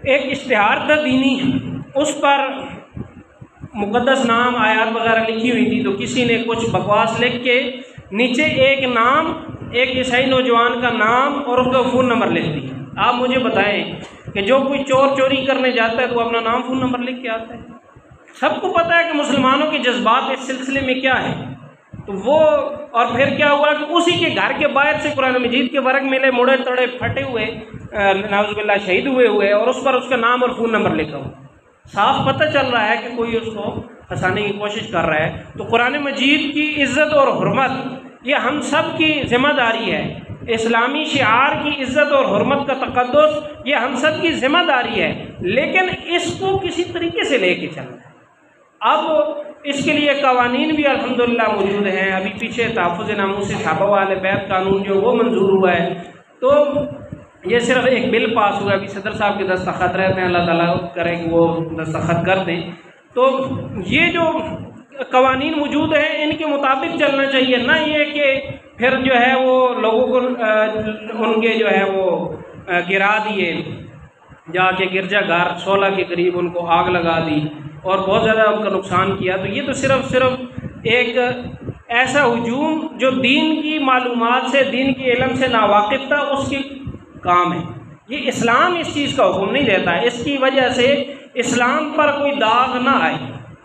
ایک اشتہار تھا دینی، اس پر مقدس نام آیات وغیرہ لکھی ہوئی تھی، تو کسی نے کچھ بکواس لکھ کے نیچے ایک نام، ایک عیسائی نوجوان کا نام اور اس کا فون نمبر لکھ دیا۔ آپ مجھے بتائیں کہ جو کوئی چور چوری کرنے جاتا ہے تو وہ اپنا نام فون نمبر لکھ کے آتا ہے؟ سب کو پتہ ہے کہ مسلمانوں کے جذبات اس سلسلے میں کیا ہے۔ تو وہ اور پھر کیا ہوا کہ اسی کے گھر کے باہر سے قرآن مجید کے ورق ملے، مڑے تڑے پھٹے ہوئے، نعوذ باللہ شہید ہوئے اور اس پر اس کا نام اور فون نمبر لکھا ہوا۔ صاف پتہ چل رہا ہے کہ کوئی اس کو پھنسانے کی کوشش کر رہا ہے۔ تو قرآن مجید کی عزت اور حرمت یہ ہم سب کی ذمہ داری ہے، اسلامی شعار کی عزت اور حرمت کا تقدس یہ ہم سب کی ذمہ داری ہے، لیکن اس کو کسی طریقے سے لے کے چلنا ہے۔ اب اس کے لیے قوانین بھی الحمدللہ موجود ہیں۔ ابھی پیچھے تحفظ ناموس صحابہ والے بیت قانون جو وہ منظور ہوا ہے، تو یہ صرف ایک بل پاس ہوا ہے، ابھی صدر صاحب کے دستخط رہتے ہیں، اللہ تعالیٰ کرے کہ وہ دستخط کر دیں۔ تو یہ جو قوانین موجود ہیں ان کے مطابق چلنا چاہیے، نہ یہ کہ پھر جو ہے وہ لوگوں کو ان کے جو ہے وہ گرا دیے، جا کے گرجا گھر 16 کے قریب ان کو آگ لگا دی اور بہت زیادہ ان کا نقصان کیا۔ تو یہ تو صرف ایک ایسا ہجوم جو دین کی معلومات سے، دین کے علم سے ناواقف تھا، اس کی کام ہے۔ یہ اسلام اس چیز کا حکم نہیں دیتا ہے، اس کی وجہ سے اسلام پر کوئی داغ نہ آئے،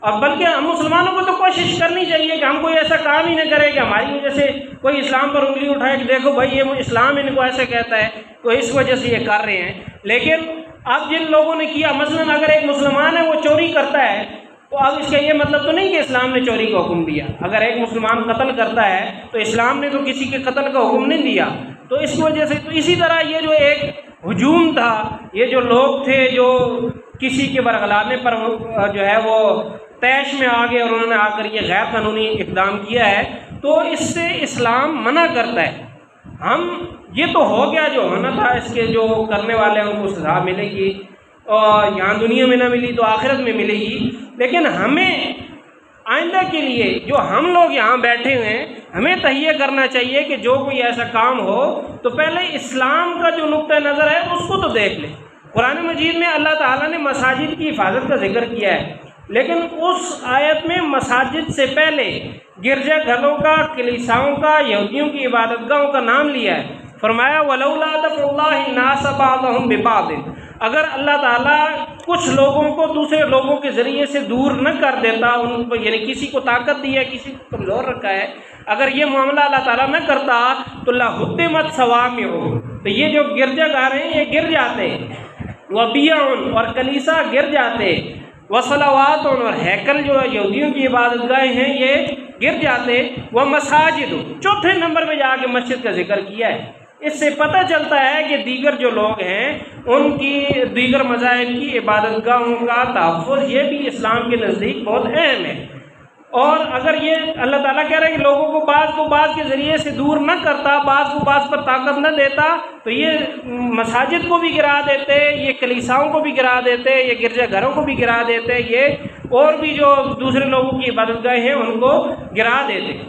اور بلکہ ہم مسلمانوں کو تو کوشش کرنی چاہیے کہ ہم کوئی ایسا کام ہی نہ کرے کہ ہماری وجہ سے کوئی اسلام پر انگلی اٹھائے کہ دیکھو بھائی یہ اسلام ان کو ایسے کہتا ہے تو اس وجہ سے یہ کر رہے ہیں۔ لیکن اب جن لوگوں نے کیا، مثلاً اگر ایک مسلمان ہے وہ چوری کرتا ہے، تو اب اس کا یہ مطلب تو نہیں کہ اسلام نے چوری کا حکم دیا۔ اگر ایک مسلمان قتل کرتا ہے تو اسلام نے تو کسی کے قتل کا حکم نہیں دیا۔ تو اس وجہ سے تو اسی طرح یہ جو ایک ہجوم تھا، یہ جو لوگ تھے جو کسی کے برگلانے پر جو ہے وہ طیش میں آ گئے اور انہوں نے آ کر یہ غیر قانونی اقدام کیا ہے، تو اس سے اسلام منع کرتا ہے۔ ہم یہ تو ہو گیا جو ہونا تھا، اس کے جو کرنے والے ہیں ان کو سزا ملے گی، اور یہاں دنیا میں نہ ملی تو آخرت میں ملے گی۔ لیکن ہمیں آئندہ کے لیے جو ہم لوگ یہاں بیٹھے ہوئے ہیں، ہمیں تہیہ کرنا چاہیے کہ جو کوئی ایسا کام ہو تو پہلے اسلام کا جو نقطہ نظر ہے اس کو تو دیکھ لیں۔ قرآن مجید میں اللہ تعالیٰ نے مساجد کی حفاظت کا ذکر کیا ہے، لیکن اس آیت میں مساجد سے پہلے گرجا گھروں کا، کلیساؤں کا، یہودیوں کی عبادت گاہوں کا نام لیا ہے۔ فرمایا وَلَوْلَا دَفْعُ اللَّهِ النَّاسَ بَعْضَهُم بِبَعْضٍ، اگر اللہ تعالیٰ کچھ لوگوں کو دوسرے لوگوں کے ذریعے سے دور نہ کر دیتا، ان کو یعنی کسی کو طاقت دی ہے، کسی کو کمزور رکھا ہے، اگر یہ معاملہ اللہ تعالیٰ نہ کرتا تو لَهُدِّمَتْ صَوَامِعُ، تو یہ جو گرجا گھر ہیں یہ گر جاتے، وَبِيَعٌ اور کلیسا گر جاتے، وَصَلَوَاتٌ اور ہیکل جو یہودیوں کی عبادت گاہیں ہیں یہ گر جاتے، وَمَسَاجِدُ چوتھے نمبر پہ جا کے مسجد کا ذکر کیا ہے۔ اس سے پتہ چلتا ہے کہ دیگر جو لوگ ہیں ان کی دیگر مذاہب کی عبادت گاہوں کا تحفظ یہ بھی اسلام کے نزدیک بہت اہم ہے۔ اور اگر یہ اللہ تعالیٰ کہہ رہے ہیں کہ لوگوں کو بعض کے ذریعے سے دور نہ کرتا، بعض کو بعض پر طاقت نہ دیتا، تو یہ مساجد کو بھی گرا دیتے، یہ کلیساؤں کو بھی گرا دیتے، یہ گرجا گھروں کو بھی گرا دیتے، یہ اور بھی جو دوسرے لوگوں کی عبادت گاہیں ہیں ان کو گرا دیتے۔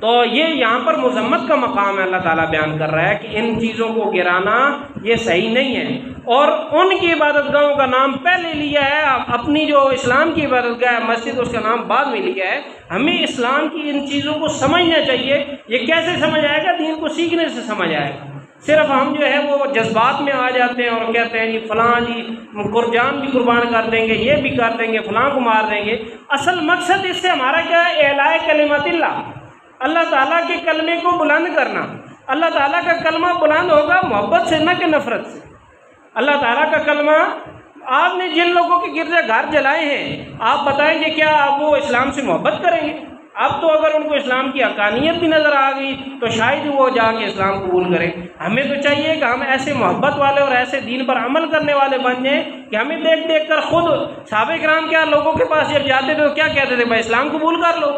تو یہ یہاں پر مذمت کا مقام ہے، اللہ تعالیٰ بیان کر رہا ہے کہ ان چیزوں کو گرانا یہ صحیح نہیں ہے، اور ان کی عبادت گاہوں کا نام پہلے لیا ہے، اپنی جو اسلام کی عبادت گاہ ہے مسجد اس کا نام بعد میں لیا ہے۔ ہمیں اسلام کی ان چیزوں کو سمجھنا چاہیے۔ یہ کیسے سمجھ آئے گا؟ دین کو سیکھنے سے سمجھ آئے گا۔ صرف ہم جو ہے وہ جذبات میں آ جاتے ہیں اور کہتے ہیں جی فلاں جی قربان بھی قربان کر دیں گے، یہ بھی کر دیں گے، فلاں کو مار دیں گے۔ اصل مقصد اس سے ہمارا کیا ہے؟ اعلاء کلمت اللہ، اللہ تعالیٰ کے کلمے کو بلند کرنا۔ اللہ تعالیٰ کا کلمہ بلند ہوگا محبت سے نہ کہ نفرت سے۔ اللہ تعالیٰ کا کلمہ، آپ نے جن لوگوں کے گرجا گھر جلائے ہیں آپ بتائیں گے کیا آپ وہ اسلام سے محبت کریں گے؟ اب تو اگر ان کو اسلام کی حقانیت بھی نظر آ گئی تو شاید وہ جا کے اسلام قبول کریں۔ ہمیں تو چاہیے کہ ہم ایسے محبت والے اور ایسے دین پر عمل کرنے والے بن جائیں کہ ہمیں دیکھ دیکھ کر خود صحابہ کرام کیا لوگوں کے پاس جب جاتے تھے تو کیا کہتے تھے؟ بھائی اسلام قبول کر لو۔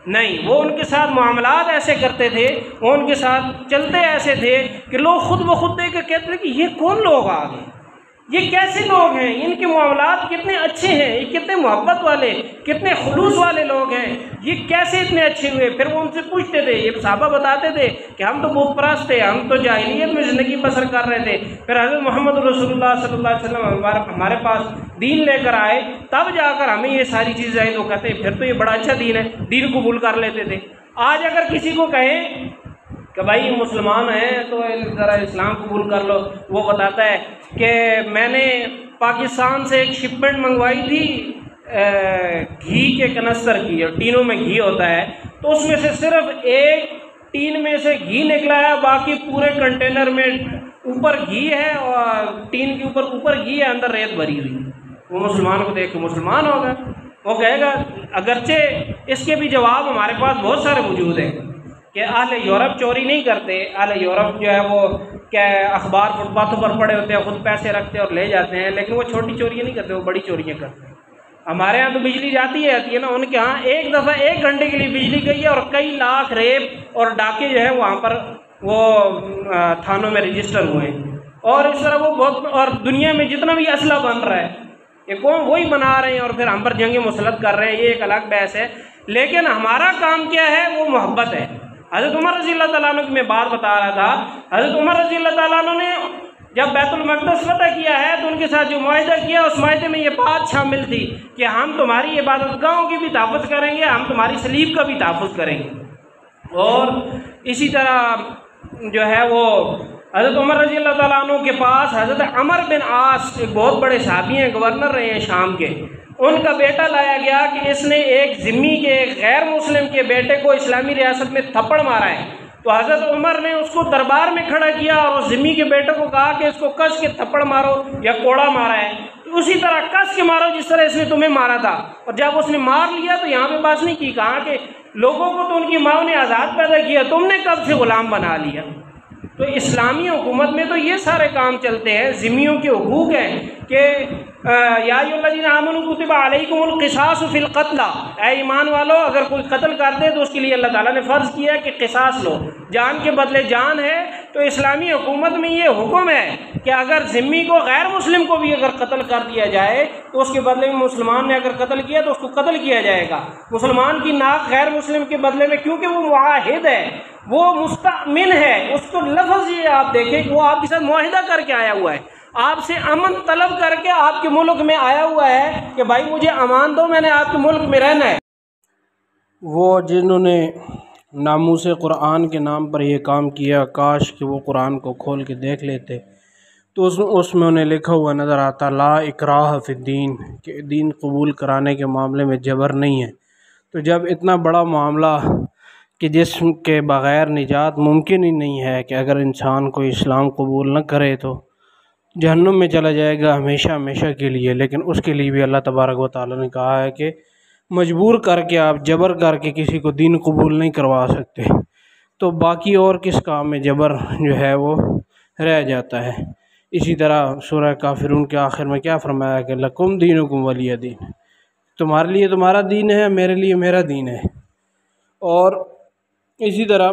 نہیں، وہ ان کے ساتھ معاملات ایسے کرتے تھے، وہ ان کے ساتھ چلتے ایسے تھے کہ لوگ خود بخود دیکھ کر کہتے تھے کہ یہ کون لوگ آ گئے، یہ کیسے لوگ ہیں؟ ان کے معاملات کتنے اچھے ہیں، یہ کتنے محبت والے، کتنے خلوص والے لوگ ہیں، یہ کیسے اتنے اچھے ہوئے؟ پھر وہ ان سے پوچھتے تھے، یہ صحابہ بتاتے تھے کہ ہم تو بت پرست تھے، ہم تو جاہلیت میں زندگی بسر کر رہے تھے، پھر حضرت محمد رسول اللہ صلی اللہ علیہ وسلم ہمارے پاس دین لے کر آئے، تب جا کر ہمیں یہ ساری چیزیں آئی، تو کہتے ہیں پھر تو یہ بڑا اچھا دین ہے، دین قبول کر لیتے تھے۔ آج اگر کسی کو کہیں کہ بھائی مسلمان ہیں تو ذرا اسلام قبول کر لو، وہ بتاتا ہے کہ میں نے پاکستان سے ایک شپمنٹ منگوائی تھی گھی کے کنستر کی، اور ٹینوں میں گھی ہوتا ہے، تو اس میں سے صرف ایک ٹین میں سے گھی نکلا ہے، باقی پورے کنٹینر میں اوپر گھی ہے اور ٹین کے اوپر گھی ہے، اندر ریت بھری ہوئی۔ وہ مسلمان کو دیکھ کے مسلمان ہوگا، وہ کہے گا، اگرچہ اس کے بھی جواب ہمارے پاس بہت سارے موجود ہیں کہ اہل یورپ چوری نہیں کرتے، اہل یورپ جو ہے وہ کیا اخبار فٹ پاتھوں پر پڑے ہوتے ہیں، خود پیسے رکھتے ہیں اور لے جاتے ہیں، لیکن وہ چھوٹی چوریاں نہیں کرتے، وہ بڑی چوریاں کرتے ہیں۔ ہمارے ہاں تو بجلی جاتی ہے نا، ان کے ہاں ایک دفعہ 1 گھنٹے کے لیے بجلی گئی ہے اور کئی لاکھ ریپ اور ڈاکے جو ہے وہاں پر وہ تھانوں میں رجسٹر ہوئے ہیں، اور اس طرح وہ بہت، اور دنیا میں جتنا بھی اسلحہ بن رہا ہے یہ کون وہی بنا رہے ہیں اور پھر ہم پر جنگیں مسلط کر رہے ہیں، یہ ایک الگ بحث ہے۔ لیکن ہمارا کام کیا ہے؟ وہ محبت ہے۔ حضرت عمر رضی اللہ تعالیٰ عنہ کی میں بات بتا رہا تھا، حضرت عمر رضی اللہ تعالیٰ عنہ نے جب بیت المقدس فتح کیا ہے تو ان کے ساتھ جو معاہدہ کیا، اس معاہدے میں یہ بات شامل تھی کہ ہم تمہاری عبادت گاہوں کی بھی تحفظ کریں گے، ہم تمہاری صلیب کا بھی تحفظ کریں گے۔ اور اسی طرح جو ہے وہ حضرت عمر رضی اللہ تعالیٰ عنہ کے پاس حضرت عمر بن عاص ایک بہت بڑے صحابی ہیں، گورنر رہے ہیں شام کے، ان کا بیٹا لایا گیا کہ اس نے ایک ذمی کے، ایک غیر مسلم کے بیٹے کو اسلامی ریاست میں تھپڑ مارا ہے، تو حضرت عمر نے اس کو دربار میں کھڑا کیا اور اس ذمی کے بیٹے کو کہا کہ اس کو کس کے تھپڑ مارو یا کوڑا مارا ہے، تو اسی طرح کس کے مارو جس طرح اس نے تمہیں مارا تھا۔ اور جب اس نے مار لیا تو یہاں پہ بات نہیں کی، کہا کہ لوگوں کو تو ان کی ماں نے آزاد پیدا کیا، تم نے کب سے غلام بنا لیا؟ تو اسلامی حکومت میں تو یہ سارے کام چلتے ہیں، ذمیوں کے حقوق ہیں کہ یا ایھا الذین آمنوا کتب علیکم القصاص فی القتل، اے ایمان والو اگر کوئی قتل کر دے تو اس کے لیے اللہ تعالیٰ نے فرض کیا ہے کہ قصاص لو، جان کے بدلے جان ہے۔ تو اسلامی حکومت میں یہ حکم ہے کہ اگر ذمی کو، غیر مسلم کو بھی اگر قتل کر دیا جائے تو اس کے بدلے میں مسلمان نے اگر قتل کیا تو اس کو قتل کیا جائے گا۔ مسلمان کی ناک غیر مسلم کے بدلے میں، کیونکہ وہ معاہد ہے، وہ مستأمن ہے، اس کو لفظ یہ آپ دیکھیں کہ وہ آپ کے ساتھ معاہدہ کر کے آیا ہوا ہے، آپ سے امن طلب کر کے آپ کے ملک میں آیا ہوا ہے کہ بھائی مجھے امان دو، میں نے آپ کے ملک میں رہنا ہے۔ وہ جنہوں نے ناموس قرآن کے نام پر یہ کام کیا، کاش کہ وہ قرآن کو کھول کے دیکھ لیتے تو اس میں انہیں لکھا ہوا نظر آتا لا اکراہ فی الدین، کہ دین قبول کرانے کے معاملے میں جبر نہیں ہے۔ تو جب اتنا بڑا معاملہ کہ جسم کے بغیر نجات ممکن ہی نہیں ہے، کہ اگر انسان کو اسلام قبول نہ کرے تو جہنم میں چلا جائے گا ہمیشہ ہمیشہ کے لیے، لیکن اس کے لیے بھی اللہ تبارک و تعالیٰ نے کہا ہے کہ مجبور کر کے، آپ جبر کر کے کسی کو دین قبول نہیں کروا سکتے، تو باقی اور کس کام میں جبر جو ہے وہ رہ جاتا ہے۔ اسی طرح سورہ کافرون کے آخر میں کیا فرمایا کہ لکم دینکم ولی دین، تمہارے لیے تمہارا دین ہے، میرے لیے میرا دین ہے۔ اور اسی طرح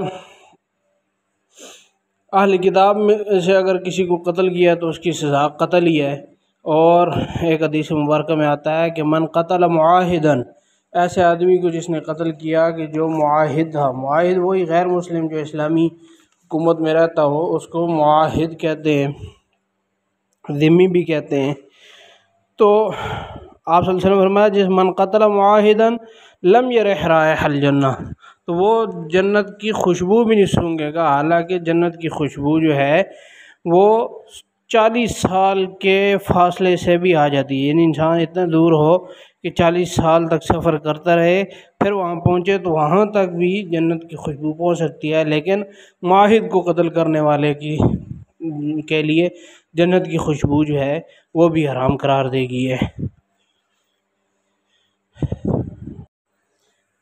اہل کتاب میں سے اگر کسی کو قتل کیا تو اس کی سزا قتل ہی ہے، اور ایک حدیث مبارکہ میں آتا ہے کہ من قتل معاہداً، ایسے آدمی کو جس نے قتل کیا کہ جو معاہد تھا، معاہد وہی غیر مسلم جو اسلامی حکومت میں رہتا ہو، اس کو معاہد کہتے ہیں، ذمی بھی کہتے ہیں۔ تو آپ صلی اللہ علیہ وسلم نے فرمایا جس من قتل معاہداً لم یرح رائح الجنہ، تو وہ جنت کی خوشبو بھی نہیں سونگے گا، حالانکہ جنت کی خوشبو جو ہے وہ 40 سال کے فاصلے سے بھی آ جاتی ہے، یعنی انسان اتنا دور ہو کہ 40 سال تک سفر کرتا رہے، پھر وہاں پہنچے تو وہاں تک بھی جنت کی خوشبو پہنچ سکتی ہے، لیکن معاہد کو قتل کرنے والے کے لیے جنت کی خوشبو جو ہے وہ بھی حرام قرار دے گی ہے۔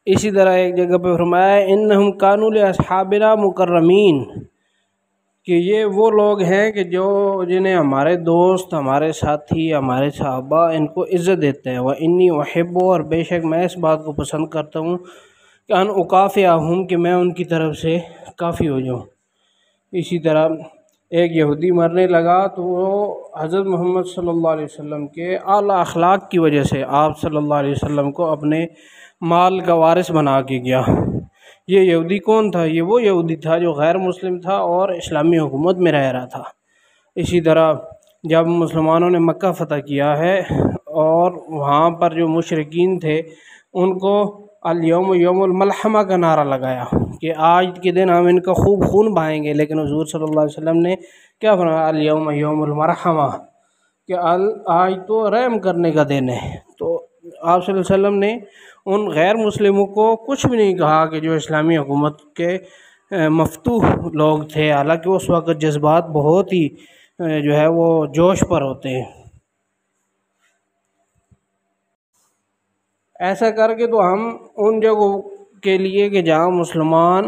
اسی طرح ایک جگہ پہ فرمایا انہم کانوا لاصحابنا مکرمین، کہ یہ وہ لوگ ہیں کہ جنہیں ہمارے دوست، ہمارے ساتھی، ہمارے صحابہ ان کو عزت دیتے ہیں۔ وانی احب، اور بے شک میں اس بات کو پسند کرتا ہوں کہ ان اکافئہم، کہ میں ان کی طرف سے کافی ہو جاؤں۔ اسی طرح ایک یہودی مرنے لگا تو وہ حضرت محمد صلی اللہ علیہ وسلم کے اعلیٰ اخلاق کی وجہ سے آپ صلی اللہ علیہ وسلم کو اپنے مال کا وارث بنا کے گیا۔ یہ یہودی کون تھا؟ یہ وہ یہودی تھا جو غیر مسلم تھا اور اسلامی حکومت میں رہ رہا تھا۔ اسی طرح جب مسلمانوں نے مکہ فتح کیا ہے اور وہاں پر جو مشرکین تھے ان کو الیوم یوم الملحمہ کا نعرہ لگایا کہ آج کے دن ہم ان کا خوب خون بہائیں گے، لیکن حضور صلی اللہ علیہ وسلم نے کیا فرمایا؟ الیوم یوم المرحمہ، کہ آج تو رحم کرنے کا دن ہے۔ تو آپ صلی اللہ علیہ وسلم نے ان غیر مسلموں کو کچھ بھی نہیں کہا کہ جو اسلامی حکومت کے مفتوح لوگ تھے، حالانکہ اس وقت جذبات بہت ہی جو ہے وہ جوش پر ہوتے ہیں۔ ایسا کر کے تو ہم ان جگہوں کے لیے کہ جہاں مسلمان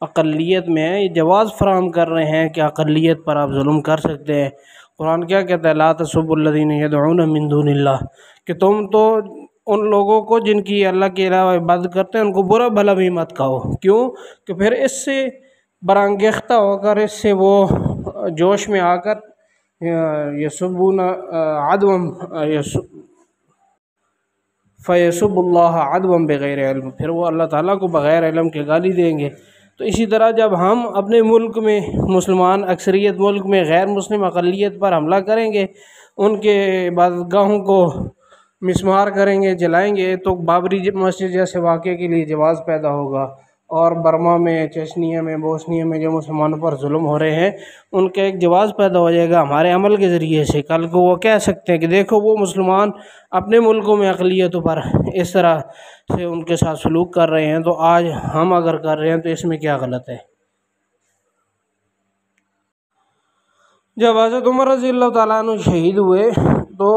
اقلیت میں ہیں یہ جواز فراہم کر رہے ہیں کہ اقلیت پر آپ ظلم کر سکتے ہیں۔ قرآن کیا کہتا ہے؟ لا تسبوا الذین یدعون من دون اللہ، کہ تم تو ان لوگوں کو جن کی اللہ کے علاوہ عبادت کرتے ہیں ان کو برا بھلا بھی مت کہو۔ کیوں؟ کہ پھر اس سے برانگیختہ ہو کر، اس سے وہ جوش میں آ کر یسبون عدوا فیسب اللہ عدوا بغیر علم، پھر وہ اللہ تعالیٰ کو بغیر علم کے گالی دیں گے۔ تو اسی طرح جب ہم اپنے ملک میں مسلمان اکثریت ملک میں غیر مسلم اقلیت پر حملہ کریں گے، ان کے عبادت گاہوں کو مسمار کریں گے، جلائیں گے، تو بابری مسجد جیسے واقعے کے لیے جواز پیدا ہوگا۔ اور برما میں، چچنیا میں، بوسنیا میں جو مسلمانوں پر ظلم ہو رہے ہیں ان کا ایک جواز پیدا ہو جائے گا ہمارے عمل کے ذریعے سے۔ کل کو وہ کہہ سکتے ہیں کہ دیکھو وہ مسلمان اپنے ملکوں میں اقلیتوں پر اس طرح سے ان کے ساتھ سلوک کر رہے ہیں، تو آج ہم اگر کر رہے ہیں تو اس میں کیا غلط ہے؟ جب حضرت عمر رضی اللہ تعالیٰ عنہ شہید ہوئے تو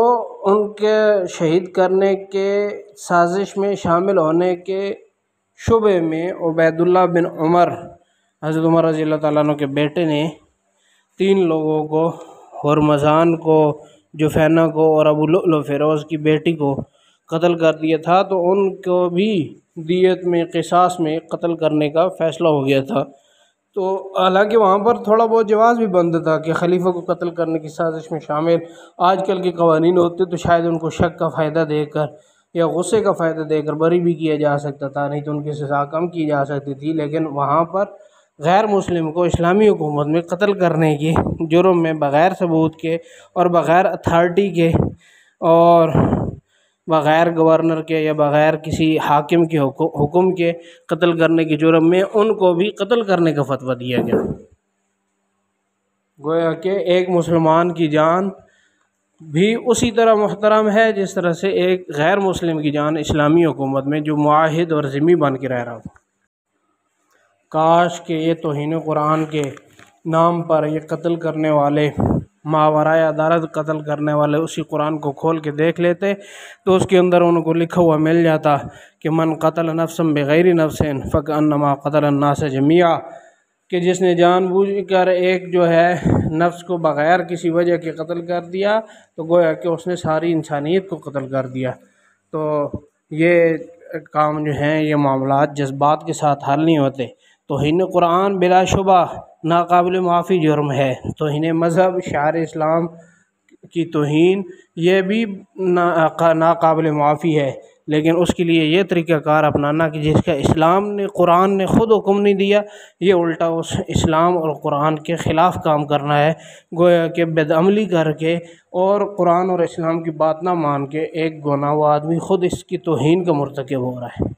ان کے شہید کرنے کے سازش میں شامل ہونے کے شبے میں عبید اللہ بن عمر، حضرت عمر رضی اللہ تعالیٰ عنہ کے بیٹے نے 3 لوگوں کو، ہرمزان کو، جفینہ کو اور ابو لؤلؤ فیروز کی بیٹی کو قتل کر دیا تھا، تو ان کو بھی دیت میں، قصاص میں قتل کرنے کا فیصلہ ہو گیا تھا۔ تو حالانکہ وہاں پر تھوڑا بہت جواز بھی بند تھا کہ خلیفہ کو قتل کرنے کی سازش میں شامل آج کل کے قوانین ہوتے تو شاید ان کو شک کا فائدہ دے کر یا غصے کا فائدہ دے کر بری بھی کیا جا سکتا تھا، نہیں تو ان کی سزا کم کی جا سکتی تھی، لیکن وہاں پر غیر مسلم کو اسلامی حکومت میں قتل کرنے کی جرم میں بغیر ثبوت کے اور بغیر اتھارٹی کے اور بغیر گورنر کے یا بغیر کسی حاکم کے حکم کے قتل کرنے کے جرم میں ان کو بھی قتل کرنے کا فتویٰ دیا گیا۔ گویا کہ ایک مسلمان کی جان بھی اسی طرح محترم ہے جس طرح سے ایک غیر مسلم کی جان اسلامی حکومت میں جو معاہد اور ذمہ بن کے رہ رہا ہو۔ کاش کہ یہ توہین قرآن کے نام پر یہ قتل کرنے والے، ماورائے عدالت قتل کرنے والے اسی قرآن کو کھول کے دیکھ لیتے تو اس کے اندر ان کو لکھا ہوا مل جاتا کہ من قتل نفسا بغیر نفس فکأنما قتل الناس جميعا، کہ جس نے جان بوجھ کر ایک جو ہے نفس کو بغیر کسی وجہ کے قتل کر دیا تو گویا کہ اس نے ساری انسانیت کو قتل کر دیا۔ تو یہ کام جو ہیں یہ معاملات جذبات کے ساتھ حل نہیں ہوتے۔ توہین قرآن بلا شبہ ناقابل معافی جرم ہے، توہین مذہب، شعائر اسلام کی توہین یہ بھی ناقابل معافی ہے، لیکن اس کے لیے یہ طریقہ کار اپنانا کہ جس کا اسلام نے، قرآن نے خود حکم نہیں دیا، یہ الٹا اس اسلام اور قرآن کے خلاف کام کرنا ہے، گویا کہ بدعملی کر کے اور قرآن اور اسلام کی بات نہ مان کے ایک گناہ آدمی خود اس کی توہین کا مرتکب ہو رہا ہے۔